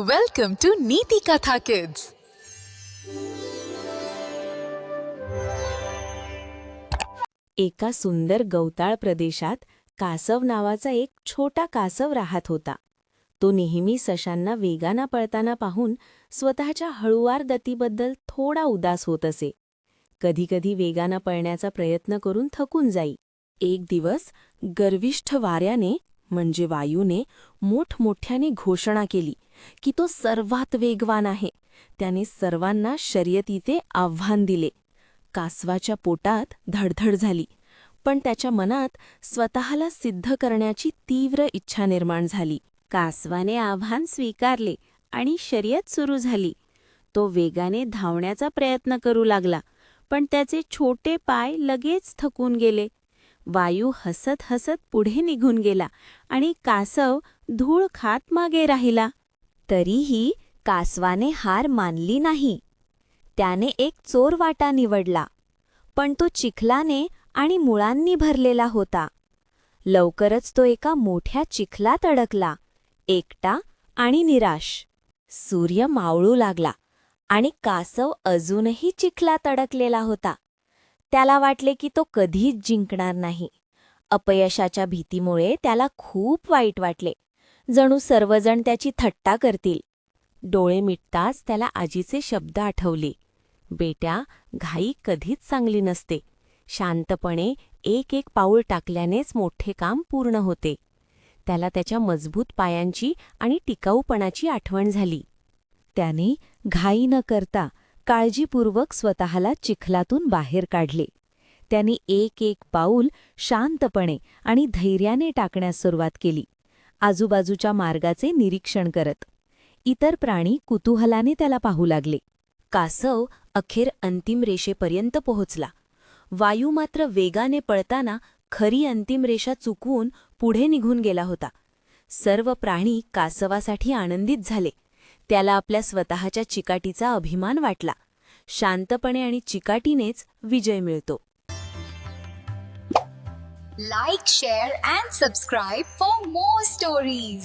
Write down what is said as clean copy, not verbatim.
Welcome to Neeti Katha Kids. एका सुंदर गवताळ प्रदेशात कासव नावाचा एक छोटा कासव राहत होता. तो नेहमी सशांना वेगानं पळताना पाहून स्वतःच्या हळुवार गतीबद्दल थोडा उदास होत असे. कधीकधी वेगानं पळण्याचा प्रयत्न करून थकून जाई. एक दिवस गर्विष्ठ वाऱ्याने म्हणजे वायूने मोठमोठ्याने घोषणा केली की तो सर्वात वेगवान आहे. त्याने सर्वांना शर्यतीचे आव्हान दिले. कासवाच्या पोटात धडधड झाली, पण त्याच्या मनात स्वतःला सिद्ध करण्याची तीव्र इच्छा निर्माण झाली. कासवाने आव्हान स्वीकारले आणि शर्यत सुरू झाली. तो वेगाने धावण्याचा प्रयत्न करू लागला, पण त्याचे छोटे पाय लगेच थकून गेले. वायू हसत हसत पुढे निघून गेला आणि कासव धूळ खात मागे राहिला. तरीही कासवाने हार मानली नाही. त्याने एक चोरवाटा निवडला, पण तो चिखलाने आणि मुळांनी भरलेला होता. लवकरच तो एका मोठ्या चिखलात अडकला, एकटा आणि निराश. सूर्य मावळू लागला आणि कासव अजूनही चिखलात अडकलेला होता. त्याला वाटले की तो कधीच जिंकणार नाही. अपयशाच्या भीतीमुळे त्याला खूप वाईट वाटले, जणू सर्वजण त्याची थट्टा करतील. डोळे मिटताच त्याला आजीचे शब्द आठवले, बेट्या, घाई कधीच चांगली नसते. शांतपणे एक एक पाऊल टाकल्यानेच मोठे काम पूर्ण होते. त्याला त्याच्या मजबूत पायांची आणि टिकाऊपणाची आठवण झाली. त्याने घाई न करता काळजीपूर्वक स्वतःला चिखलातून बाहेर काढले. त्याने एक एक पाऊल शांतपणे आणि धैर्याने टाकण्यास सुरुवात केली, आजूबाजूच्या मार्गाचे निरीक्षण करत. इतर प्राणी कुतूहलाने त्याला पाहू लागले. कासव अखेर अंतिम रेषेपर्यंत पोहोचला. वायू मात्र वेगाने पळताना खरी अंतिम रेषा चुकवून पुढे निघून गेला होता. सर्व प्राणी कासवासाठी आनंदित झाले. त्याला आपल्या स्वतःच्या चिकाटीचा अभिमान वाटला. शांतपणे आणि चिकाटीनेच विजय मिळतो. Like, share and subscribe for more stories.